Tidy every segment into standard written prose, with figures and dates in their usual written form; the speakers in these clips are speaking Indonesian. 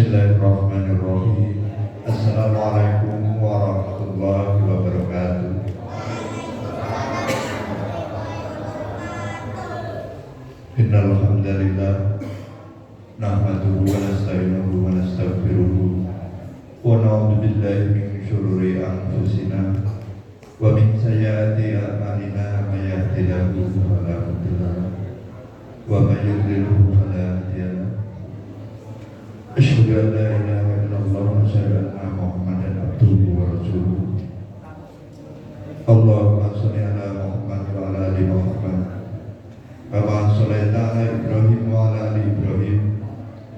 Bismillahirrahmanirrahim. Assalamualaikum warahmatullahi wabarakatuh. Innal hamdalillah nahmaduhu wa nasta'inuhu wa nastaghfiruh wa na'udzu billahi min syururi anfusina wa min sayyiati a'malina may yahdihillahu fala mudilla lahu wa may yudlilhu fala hadiya lahu. Asyhadu an la ilaha illallah wa asyhadu anna Muhammadan abduhu wa rasuluh. Allahumma shalli ala Muhammad wa ala ali Muhammad kama shallaita ala Ibrahim wa ala ali Ibrahim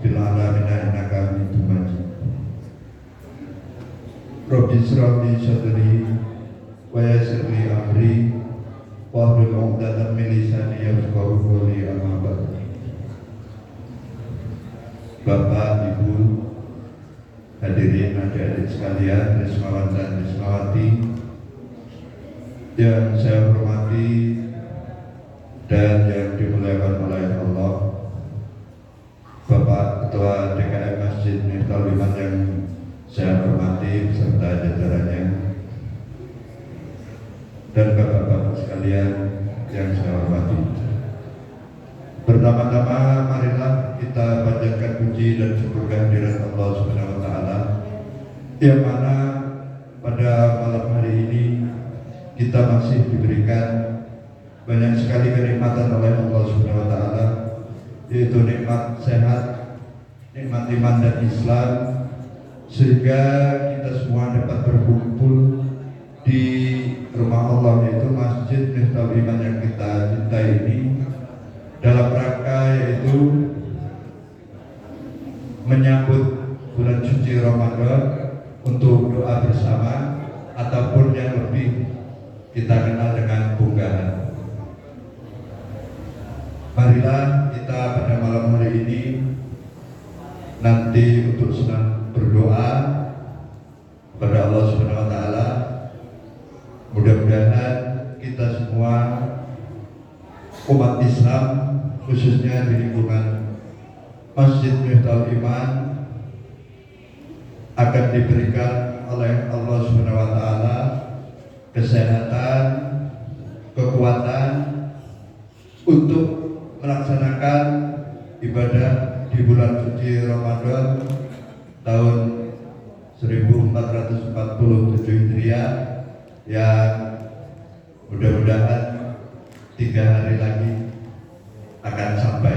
fil alamin innaka Hamidum Majid. Rabbi shrah li sadri wa yassir li amri wahlul 'uqdatam min lisani yafqahu qawli. Amma ba'd. Bapak, Ibu, hadirin adik-adik sekalian, Rismawan dan Rismawati yang saya hormati dan yang dimuliakan oleh Allah, Bapak Ketua DKM Masjid Miftahul Iman yang saya hormati beserta jajarannya, dan bapak-bapak sekalian yang saya hormati. Pertama-tama marilah kita panjatkan puji dan syukur kehadirat Allah Subhanahu wa taala yang mana pada malam hari ini kita masih diberikan banyak sekali kenikmatan oleh Allah Subhanahu wa taala, yaitu nikmat sehat, nikmat iman dan Islam, sehingga kita semua dapat berkumpul di rumah Allah, yaitu Masjid Miftahul Iman yang kita cintai ini, dalam rangka yaitu menyambut bulan suci Ramadan untuk doa bersama ataupun yang lebih kita kenal dengan bunggahan. Marilah kita pada malam hari ini nanti untuk senang berdoa kepada Allah Subhanahu wa taala. Mudah-mudahan kita semua umat Islam, khususnya di lingkungan Masjid Miftahul Iman, akan diberikan oleh Allah Subhanahu wa taala kesehatan, kekuatan untuk melaksanakan ibadah di bulan suci Ramadan tahun 1447 Hijriah yang mudah-mudahan 3 hari lagi akan sampai.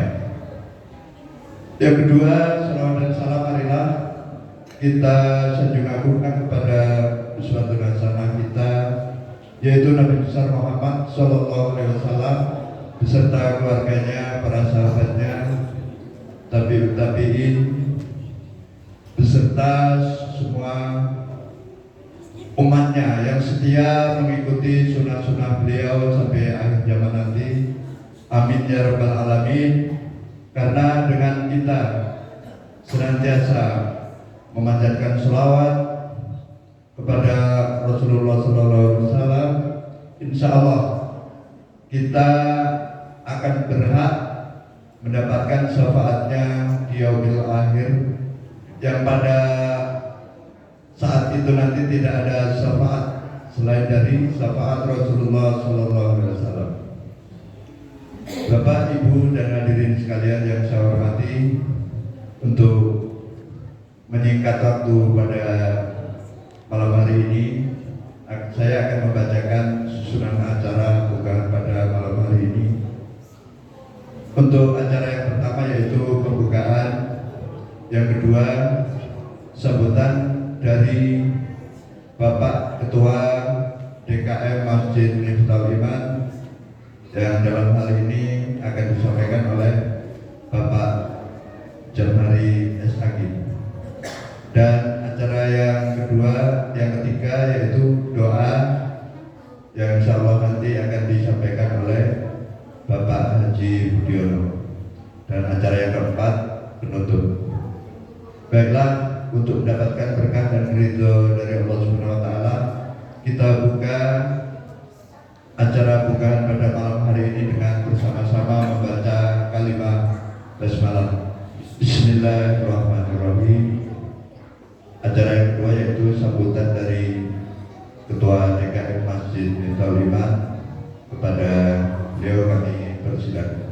Yang kedua, salawat dan salam marilah kita sanjung agungkan kepada uswatun hasanah kita, yaitu Nabi besar Muhammad Sallallahu Alaihi Wasallam beserta keluarganya, para sahabatnya, tabi'ut tabi'in, beserta semua umatnya yang setia mengikuti sunnah-sunnah beliau sampai akhir zaman nanti. Amin ya rabbal alamin. Karena dengan kita senantiasa memanjatkan sholawat kepada Rasulullah SAW, insya Allah kita akan berhak mendapatkan syafaatnya di yaumil akhir, yang pada saat itu nanti tidak ada syafaat selain dari syafaat Rasulullah SAW. Bapak, Ibu, dan hadirin sekalian yang saya hormati, untuk menyingkat waktu pada malam hari ini, saya akan membacakan susunan acara pembukaan pada malam hari ini. Untuk acara yang pertama yaitu pembukaan, yang kedua sambutan dari Bapak Ketua DKM Masjid Miftahul Iman, yang dalam hal ini akan disampaikan oleh Bapak Jamhari SAG. Dan acara yang kedua, yang ketiga yaitu doa, yang insya Allah nanti akan disampaikan oleh Bapak Haji Budiono. Dan acara yang keempat, penutup. Baiklah, untuk mendapatkan berkah dan ridho dari Allah Subhanahu wa taala, kita buka acara bukaan pada malam hari ini dengan bersama-sama membaca kalimat basmalah. Bismillahirrahmanirrahim. acara yang kedua yaitu sambutan dari Ketua DKM Masjid Miftahul Iman. Kepada beliau kami persilakan.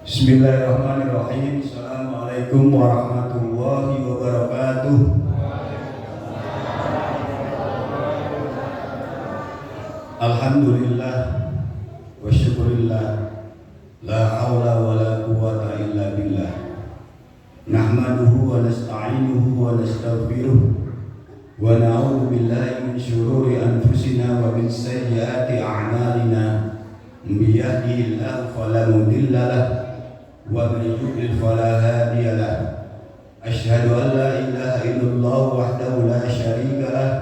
Bismillahirrahmanirrahim. Assalamualaikum warahmatullahi wabarakatuh. Alhamdulillah wa syukurillah, la haula wa la quwwata illa billah. Nahmaduhu wa nasta'inuhu wa nastaghfiruh wa na'udzu billahi min shururi anfusina wa min sayyiati a'malina. May yahdihillahu fala mudilla lahu wa man yudlil fala hadiya lahu. Asyhadu an la ilaha illallah wahdahu la syarika lahu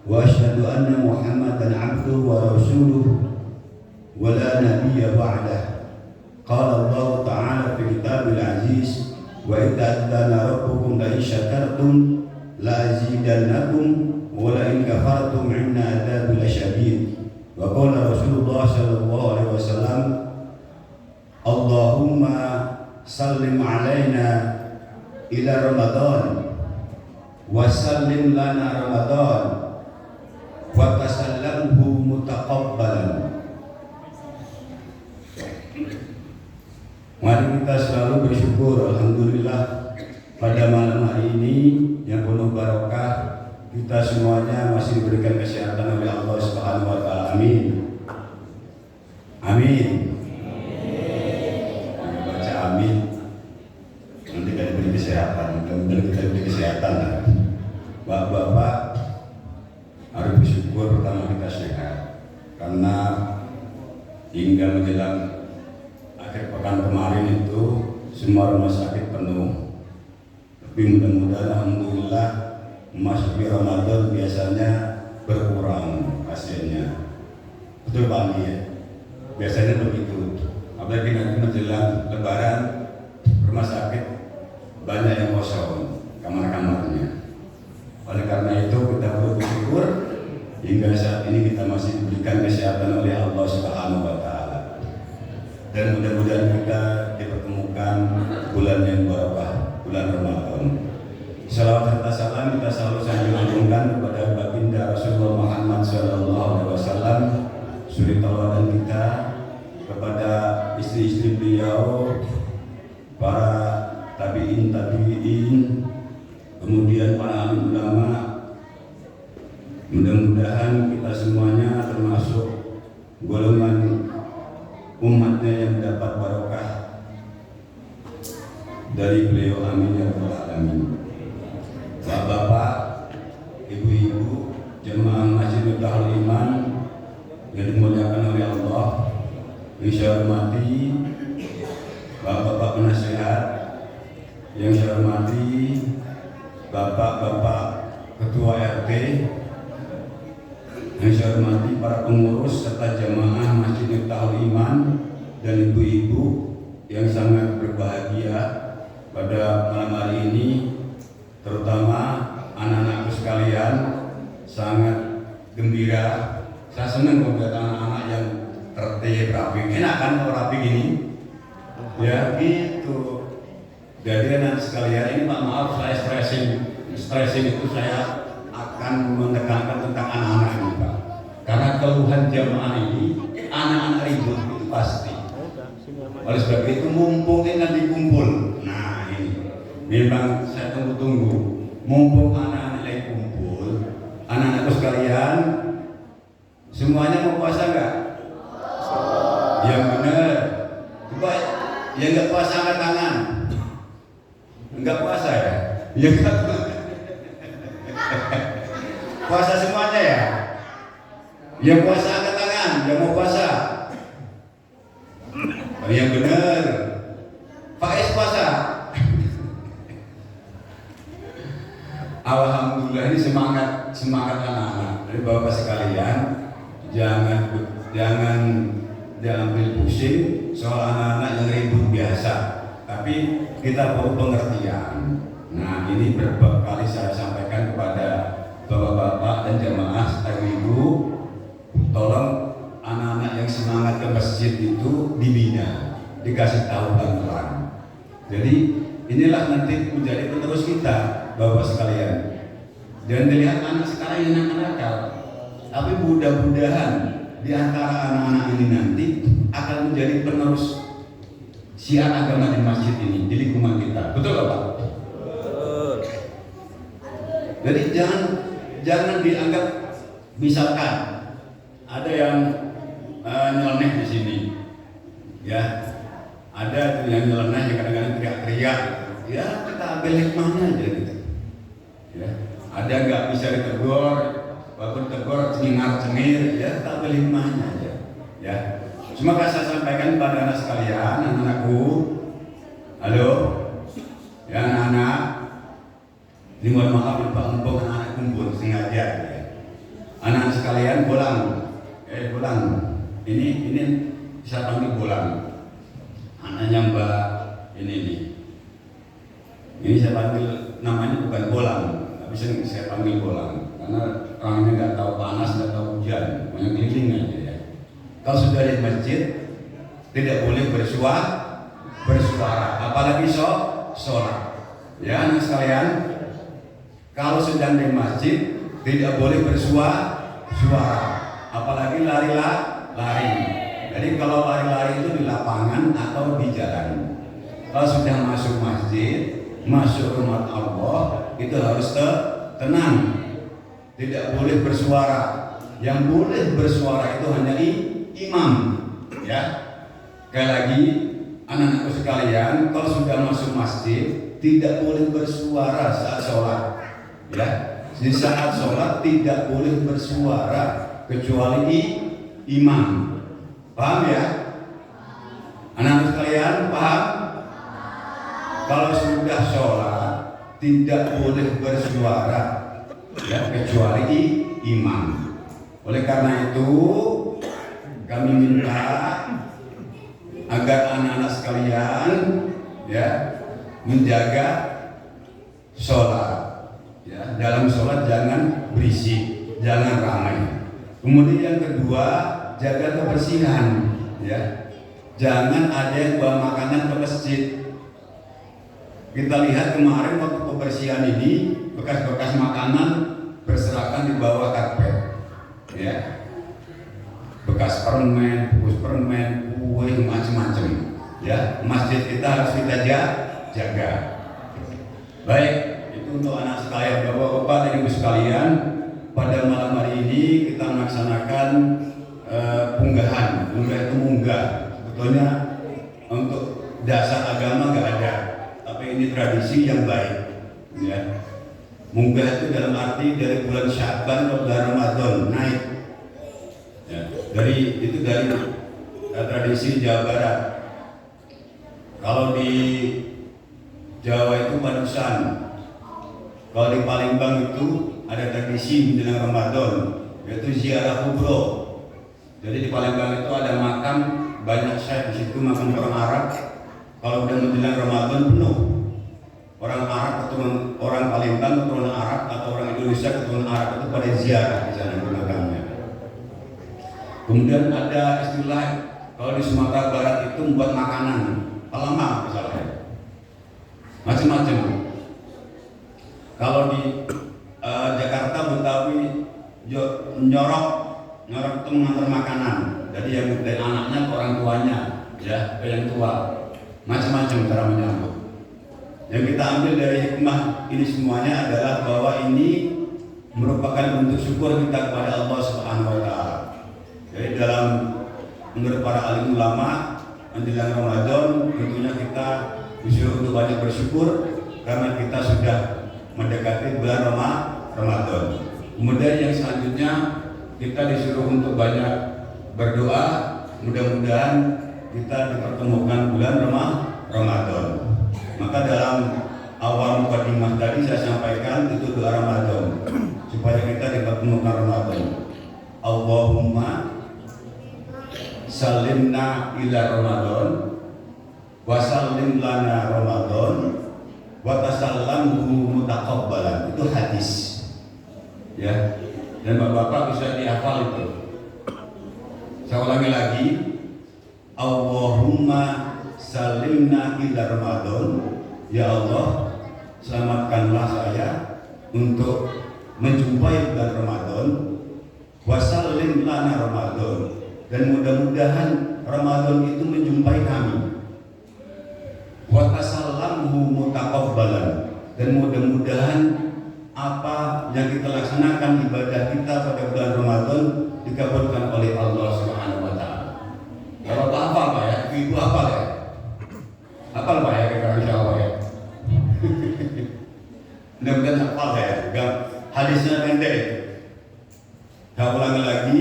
wa asyhadu anna Muhammadan 'abduhu wa rasuluhu wa la nabiyya ba'dahu. Qala Allah ta'ala fi kitabil aziz, wa idza adana rabbukum la in syakartum la azidannakum wa la in kafartum 'inna adzabi lasyadid. Wa qala Rasulullah sallallahu alaihi wasallam, Allahumma sallim alaina ila Ramadan wa sallim lana Ramadan wa tasallamhu mutaqabbalan. Mari kita selalu bersyukur, alhamdulillah, pada malam hari ini yang penuh barokah, kita semuanya masih diberikan kesehatan oleh Allah Subhanahu wa taala. Amin. Amin. Baca amin. Nanti kita diberi kesehatan, mudah-mudahan kita diberi kesehatan. Bapak-bapak harus bersyukur pertama kita sehat, karena hingga menjelang akhir pekan kemarin itu semua rumah sakit penuh. Tapi mudah-mudahan alhamdulillah memasuki Ramadan biasanya berkurang pasiennya. Betul Pak Andi ya? Biasanya begitu. Apalagi nanti menjelang Lebaran rumah sakit banyak yang kosong kamar-kamarnya. Oleh karena itu kita perlu bersyukur hingga saat ini kita masih diberikan kesehatan oleh Allah Subhanahu wa taala. Dan mudah-mudahan kita dipertemukan bulan yang barokah, bulan Ramadan. Salawat serta salam kita selalu sanjung-sanjungkan kepada baginda Rasulullah Muhammad SAW, suri tauladan kita, kepada istri-istri beliau, para tabi'in, kemudian para alim ulama. Mudah-mudahan kita semuanya termasuk golongan umatnya yang mendapat barokah dari beliau, amin ya rabbal alamin. Bapak-bapak, ibu-ibu, jemaah Masjid Miftahul Iman yang dimuliakan oleh Allah, yang saya hormati bapak-bapak penasihat, yang saya hormati bapak-bapak ketua RT, yang saya hormati para pengurus serta jemaah Masjid Miftahul Iman dan ibu-ibu yang sangat berbahagia pada malam hari ini. Terutama anak-anakku sekalian, sangat gembira. Saya senang kalau melihat anak-anak yang tertib, rapi. Enak kan kalau rapi gini? Ya gitu. Jadi anak sekalian ini, Pak maaf saya stressing itu saya akan menekankan tentang anak-anak ini Pak. Karena keluhan jamaah ini, anak-anak ribut itu pasti. Oleh sebab itu mumpung ini nanti kumpul. Nah ini memang saya tunggu-tunggu, mumpung anak-anak lagi kumpul, anak-anakku sekalian, semuanya mau puasa nggak? Yang benar. Coba yang nggak puasa angkat tangan. Nggak puasa ya? Ya nggak. Puasa semuanya ya? Yang puasa angkat tangan, yang mau puasa. Yang benar. Pak Es puasa. Alhamdulillah, ini semangat anak-anak. Dari bapak sekalian, jangan diambil pusing soal anak-anak yang ribut biasa. Tapi kita perlu pengertian. Nah, ini beberapa kali saya sampaikan kepada bapak-bapak dan jamaah serta ibu, tolong masjid itu dibina, dikasih tahu pelan-pelan. Jadi inilah nanti menjadi penerus kita, Bapak sekalian. Dan dilihat anak sekarang yang nakal-nakal, tapi mudah-mudahan di antara anak-anak ini nanti akan menjadi penerus syiar agama di masjid ini, di lingkungan kita. Betul nggak, Pak? Betul. Jadi jangan dianggap, misalkan ada yang nyeleneh di sini, ya, ada yang nyeleneh yang kadang-kadang teriak-teriak, ya kita ambil hikmahnya aja gitu, ya. Ada nggak bisa ditegur, walaupun tegur cengar-cengir, ya kita ambil hikmahnya aja, ya. Semoga saya sampaikan kepada anak sekalian, anak-anakku, halo, ya anak-anak, ini mohon maaf Pak, mumpung anak kumpul sengaja, ya. Anak sekalian pulang, ini bisa panggil pulang, anaknya Mbak ini nih, ini saya panggil namanya bukan bolang, tapi saya panggil bolang, karena orangnya nggak tahu panas, nggak tahu hujan, banyak keliling aja ya. Kalau sudah di masjid tidak boleh bersuara, apalagi sholat. Ya anak sekalian, kalau sedang di masjid tidak boleh bersuara, apalagi lari. Jadi kalau lari-lari itu di lapangan atau di jalan. Kalau sudah masuk masjid, masuk rumah Allah, itu harus tenang, tidak boleh bersuara. Yang boleh bersuara itu hanya imam, ya. Sekali lagi, anak-anakku sekalian, kalau sudah masuk masjid tidak boleh bersuara saat sholat, ya. Di saat sholat tidak boleh bersuara kecuali imam. Paham ya? Anak-anak sekalian paham? Kalau sudah sholat tidak boleh bersuara, ya, kecuali imam. Oleh karena itu kami minta agar anak-anak sekalian, ya, menjaga sholat, ya. Dalam sholat jangan berisik, jangan ramai. Kemudian yang kedua, jaga kebersihan, ya. Jangan ada yang bawa makanan ke masjid. Kita lihat kemarin waktu kebersihan ini, bekas-bekas makanan berserakan di bawah karpet, ya. Bekas permen, bungkus permen, kue, macam-macam, ya. Masjid kita harus kita jaga. Baik, itu untuk anak sekalian, bapak-bapak dan ibu sekalian. Pada malam hari ini kita melaksanakan unggahan. Unggah itu munggah. Sebetulnya untuk dasar agama nggak ada, tapi ini tradisi yang baik, ya. Munggah itu dalam arti dari bulan Sya'ban ke bulan Ramadan naik, ya. Dari tradisi Jawa Barat. Kalau di Jawa itu padusan, kalau di Palembang itu ada tradisi menjelang Ramadan, yaitu ziarah kubro. Jadi di Palembang itu ada makam banyak syekh, di situ makam orang Arab. Kalau udah menjelang Ramadan penuh. Orang Arab keturunan orang Palembang keturunan Arab atau orang Indonesia keturunan Arab itu pada ziarah di sana di makamnya. Kemudian ada istilah kalau di Sumatera Barat itu membuat makanan, palama misalnya, macam-macam. Kalau di Jakarta Betawi nyorok itu mengantar makanan. Jadi yang dari anaknya ke orang tuanya, ya, ke yang tua, macam-macam cara menyambut. Yang kita ambil dari hikmah ini semuanya adalah bahwa ini merupakan bentuk syukur kita kepada Allah Subhanahu wa Ta'ala. Jadi dalam menurut para alim ulama menjelang Ramadan tentunya kita disuruh untuk banyak bersyukur karena kita sudah mendekati bulan Ramadan. Kemudian yang selanjutnya kita disuruh untuk banyak berdoa, mudah-mudahan kita dipertemukan bulan Ramadan. Maka dalam awal mukadimah tadi saya sampaikan itu doa Ramadan supaya kita dipertemukan Ramadan. Allahumma salimna ila Ramadan wa salim lana Ramadan wa tasallamhu mutaqabbalan. Itu hadis, ya. Dan bapak-bapak bisa dihafal itu. Saya ulangi lagi, Allahumma salimna ila Ramadan. Ya Allah, selamatkanlah saya untuk menjumpai bulan Ramadan. Wasallim lana Ramadan, dan mudah-mudahan Ramadan itu menjumpai kami. Wa tasallamhu mutaqabbalan, dan mudah-mudahan apa yang kita laksanakan ibadah kita pada bulan Ramadan dikabulkan oleh Allah Subhanahu wa taala. Kalau hafal Pak ya, Ibu hafal ya? Hafal Pak ya, kira insyaallah ya. Mudah-mudahan hafal ya. Hadisnya pendek itu. Saya ulangi lagi.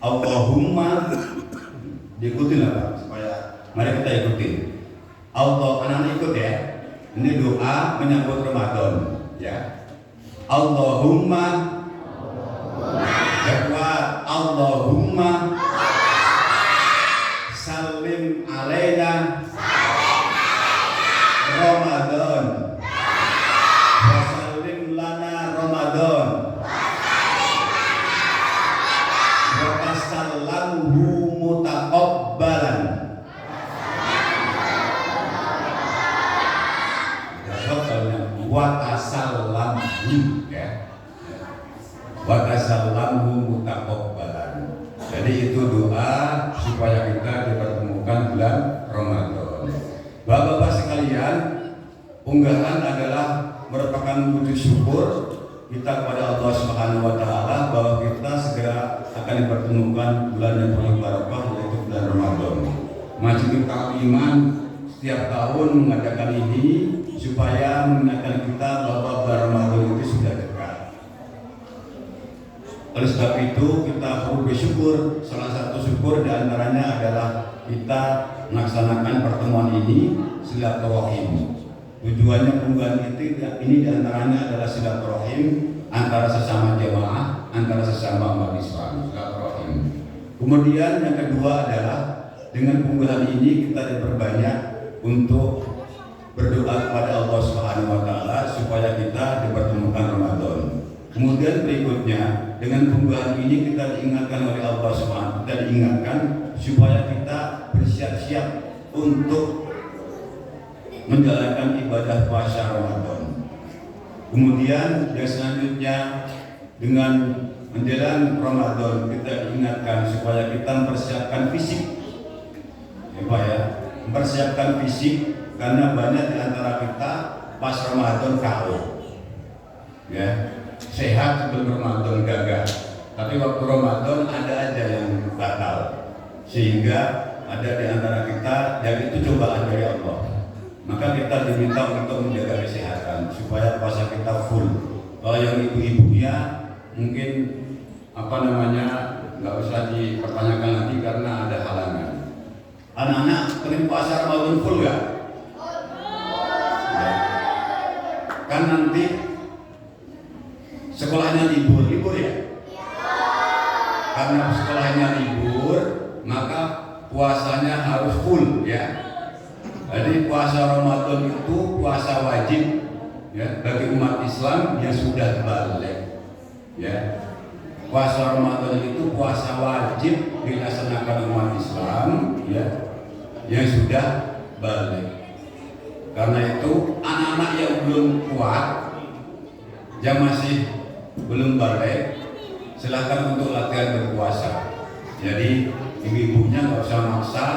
Allahumma, diikuti lah Pak, supaya mari kita ikuti. Allah, anak-anak ikut ya. Ini doa menyambut Ramadan ya. Allahumma, Allahumma salim alaina Ramadan, wa salim lana Ramadan, wa tasallamhu mutaqabbalan. Wa tasallamhu ya. Wa tasallamhu mutaqabbalan. Jadi itu doa supaya kita dipertemukan bulan Ramadan. Bapak-bapak sekalian, unggahan adalah merupakan wujud syukur kita kepada Allah Subhanahu wa taala bahwa kita segera akan dipertemukan bulan yang penuh barakah, yaitu bulan Ramadan. Majelis Iman setiap tahun mengadakan ini supaya mengingatkan kita bahwa bulan Ramadan itu sudah dekat. Oleh sebab itu kita perlu bersyukur. Salah satu syukur diantaranya adalah kita melaksanakan pertemuan ini silaturahim. Tujuannya penggunaan ini diantaranya adalah silaturahim antara sesama jamaah, antara sesama umat Islam, silaturahim. Kemudian yang kedua adalah dengan penggunaan ini kita diperbanyak untuk berdoa kepada Allah Subhanahu wa taala supaya kita dipertemukan Ramadan. Kemudian berikutnya dengan penggunaan ini kita diingatkan oleh Allah Subhanahu, kita diingatkan supaya kita bersiap-siap untuk menjalankan ibadah puasa Ramadan. Kemudian yang selanjutnya dengan menjelang Ramadan kita diingatkan supaya kita mempersiapkan fisik, ya Pak ya, mempersiapkan fisik karena banyak di antara kita pas Ramadan KO, ya, sehat sebelum Ramadan gagah, tapi waktu Ramadan ada aja yang batal, sehingga ada di antara kita yang itu cobaan dari Allah. Maka kita diminta untuk menjaga kesehatan supaya puasa kita full. Kalau yang ibu-ibunya mungkin nggak usah dipertanyakan lagi karena ada halangan. Anak-anak pengen puasa Ramadan full nggak? Ya. Kan nanti sekolahnya libur ya? Karena sekolahnya libur, maka puasanya harus full ya. Jadi puasa Ramadan itu puasa wajib ya bagi umat Islam yang sudah balik. Ya. Puasa Ramadan itu puasa wajib dilaksanakan umat Islam ya yang sudah balik. Karena itu anak-anak yang belum kuat, yang masih belum balik, silakan untuk latihan berpuasa. Jadi ibu-ibunya nggak usah maksa.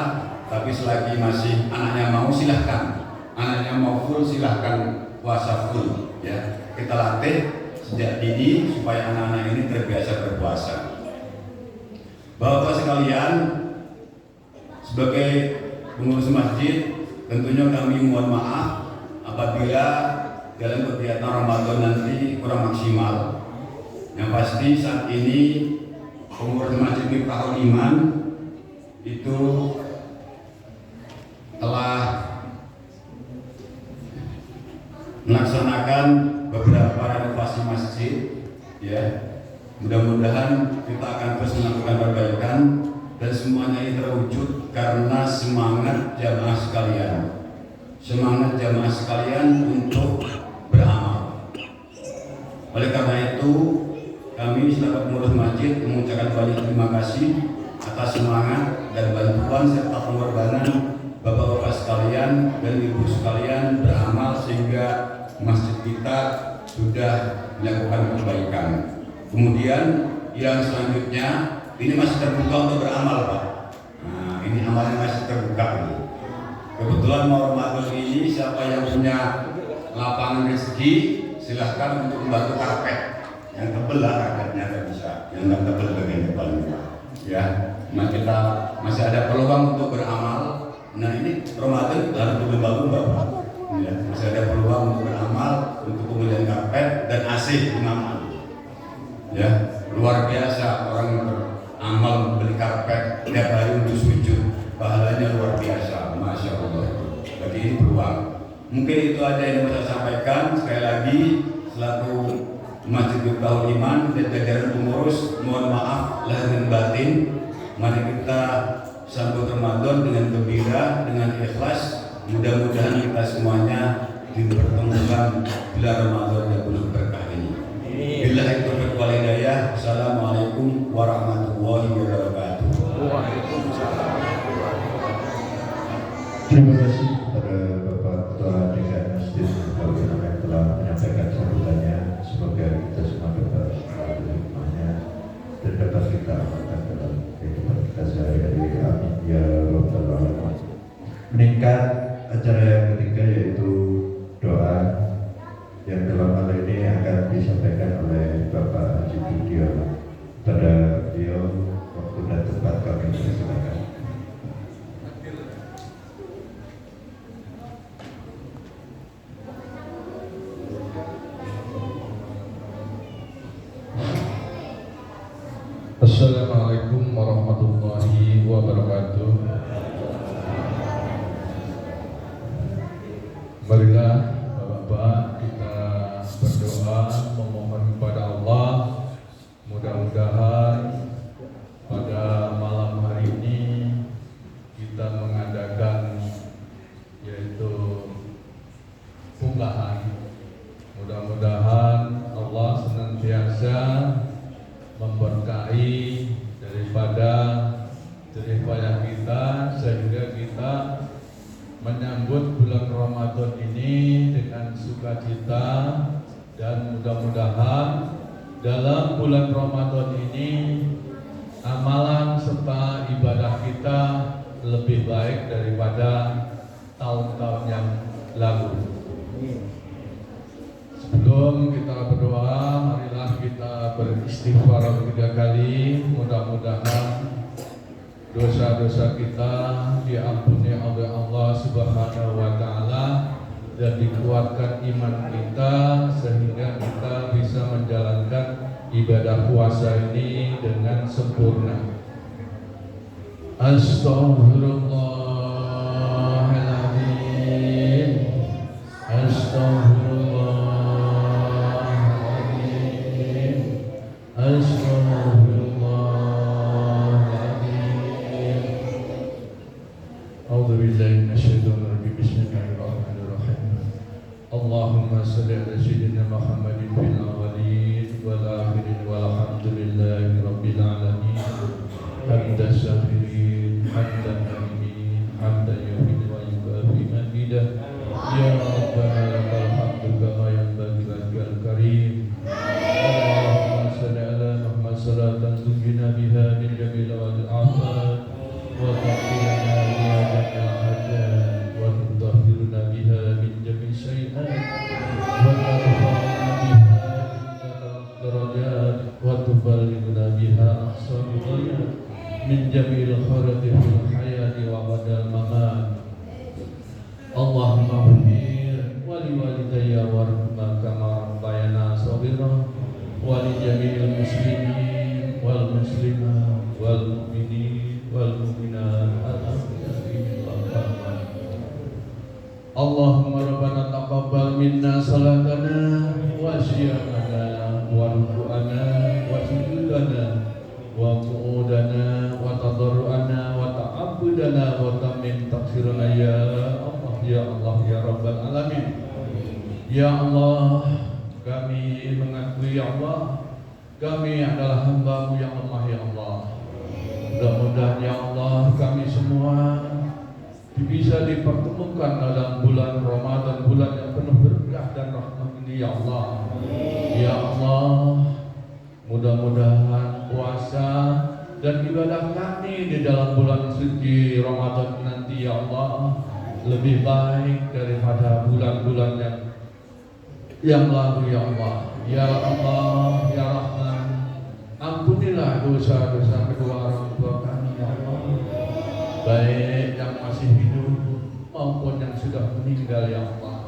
Tapi selagi masih anaknya mau silahkan, anaknya mau full silahkan puasa full ya. Kita latih sejak dini supaya anak-anak ini terbiasa berpuasa. Bapak sekalian, sebagai pengurus masjid tentunya kami mohon maaf apabila dalam kegiatan Ramadan nanti kurang maksimal. Yang pasti saat ini pengurus masjid Miftahul Iman itu telah melaksanakan beberapa renovasi masjid ya. Mudah-mudahan kita akan terus melakukan perbaikan dan semuanya ini terwujud karena semangat jamaah sekalian untuk beramal. Oleh karena itu kami selaku pengurus masjid mengucapkan banyak terima kasih atas semangat dan bantuan serta pengorbanan Bapak-bapak sekalian dan Ibu sekalian beramal sehingga masjid kita sudah melakukan kebaikan. Kemudian yang selanjutnya ini masih terbuka untuk beramal, Pak. Nah, ini amalnya masih terbuka ini. Kebetulan mau Ramadan ini siapa yang punya lapangan rezeki silahkan untuk membantu karpet. Yang tebel lah karpetnya tidak bisa, yang nggak tebel bagian depannya. Ya, nah kita masih ada peluang untuk beramal. Nah ini Ramadan harus berlomba-lomba, Pak. Ya, masih ada peluang untuk beramal untuk pembelian karpet dan AC imaman. Ya, luar biasa orang yang beramal membeli karpet tiap hari untuk sujud, pahalanya luar biasa, masya Allah. Bagi ini peluang. Mungkin itu aja yang bisa saya sampaikan. Sekali lagi selaku Masjid Miftahul Iman dan jajaran pengurus, mohon maaf lahir dan batin. Mari kita sambut Ramadan dengan gembira, dengan ikhlas. Mudah-mudahan kita semuanya dipertemukan bila Ramadan yang penuh berkah ini. Billahi taufiq wal hidayah. Assalamualaikum warahmatullahi wabarakatuh. Terima kasih kepada Bapak Ketua DKM Masjid Miftahul Iman yang telah menyampaikan sambutannya. Semoga kita semua dapat hikmahnya dan dapat kita amalkan dalam kehidupan kita sehari-hari. Amin ya rabbal alamin. Meningkat acara yang ketiga yaitu doa yang dalam hal ini akan disampaikan oleh Bapak Haji Budiono. Pada beliau waktu dan tempat kami persilakan. Assalamualaikum warahmatullahi wabarakatuh. Marilah Bapak-bapak kita berdoa memohon kepada Allah, mudah-mudahan pada malam hari ini kita mengadakan yaitu unggahan. Mudah-mudahan Allah senantiasa memberkahi daripada jerih-payah kita sehingga kita menyambut bulan Ramadan ini dengan sukacita, dan mudah-mudahan dalam bulan Ramadan ini amalan serta ibadah kita lebih baik daripada tahun-tahun yang lalu. Sebelum kita berdoa, marilah kita beristighfar 3 kali. Mudah-mudahan dosa-dosa kita diampuni oleh Allah Subhanahu wa Ta'ala dan dikuatkan iman kita sehingga kita bisa menjalankan ibadah puasa ini dengan sempurna. Astaghfirullahaladzim. Astaghfirullahaladzim. Astaghfirullahaladzim. A'udzubillahi minasyaitonir rajim. Bismillahirrahmanirrahim. Allahumma shalli ala sayyidina Muhammadin fil awwalin wal akhirin walhamdulillahi rabbil alamin. Hamdan syakirin, hamdan naimin, hamdan yuhid wa yukafi mahidah. Ya Rabbana lakal hamdu kama yanbaghi lakal karim. Allahumma shalli ala Muhammad salatan tunjina biha min jamil wal afat wa taqina biha jami'al hajat wa tutahhiruna biha min jami'i syai'at wa tarfa'na biha darajat wa tuballighuna biha aqsal ghayat min jami'il khairati fil hayati wa badal mamat. Allahumma ighfir wa li walidayya warhamna kama rabbayana shaghira wa li jami'il muslimin wal muslimat wal mu'minin wal mu'minat al-ahya'i wal amwat. Allahumma rabbana taqabbal minna salatana wa siyamana wa ruku'ana wa sujudana wa qu'udana wa tadarru'ana wa ta'abbudana wa tammin taqsirana ya Allah, ya Allah, ya Rabbal Alamin. Ya Allah, kami mengakui ya Allah, kami adalah hamba-Mu yang lemah ya Allah. Mudah-mudahan ya Allah kami semua bisa dipertemukan dalam bulan Ramadan, bulan yang penuh berkah dan rahmat ini ya Allah. Ya Allah, mudah-mudahan puasa dan ibadah kami di dalam bulan suci Ramadan nanti ya Allah lebih baik daripada bulan-bulan yang lalu ya Allah. Ya Allah, ya Rahman, ampunilah dosa-dosa kedua orang tua kami ya Allah, baik yang masih hidup maupun yang sudah meninggal ya Allah.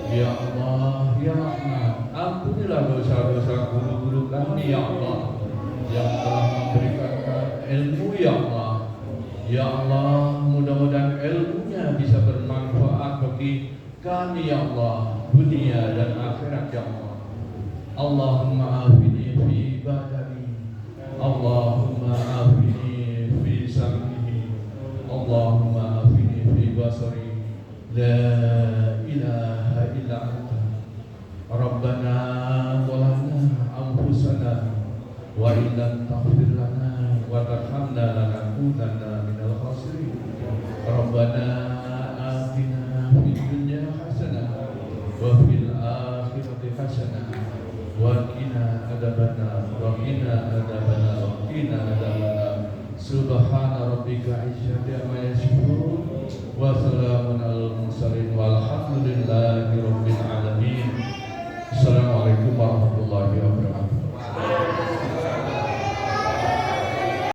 Ya Allah, ya Rahman, ampunilah dosa-dosa guru-guru kami ya Allah yang telah memberikan ilmu ya Allah. Ya Allah, mudah-mudahan ilmunya bisa bermanfaat bagi kami ya Allah, dunia dan akhirat ya Allah. Allahumma afini fi badani, Allahumma afini fi sam'ihi, Allahumma afini fi basari. La ilaha illa anta Rabbana zalamna anfusana wa illam taghfir lana wa tarhamna lanakunanna minal khasirin. Rabbana atina fid dunya hasanah wa fil akhirati hasanah wa qina adzabannar wa qina adzabannar wa qina adzabannar. Subhana rabbika izzati amma yasifun wa salamun alal mursalin walhamdulillahi rabbil alamin.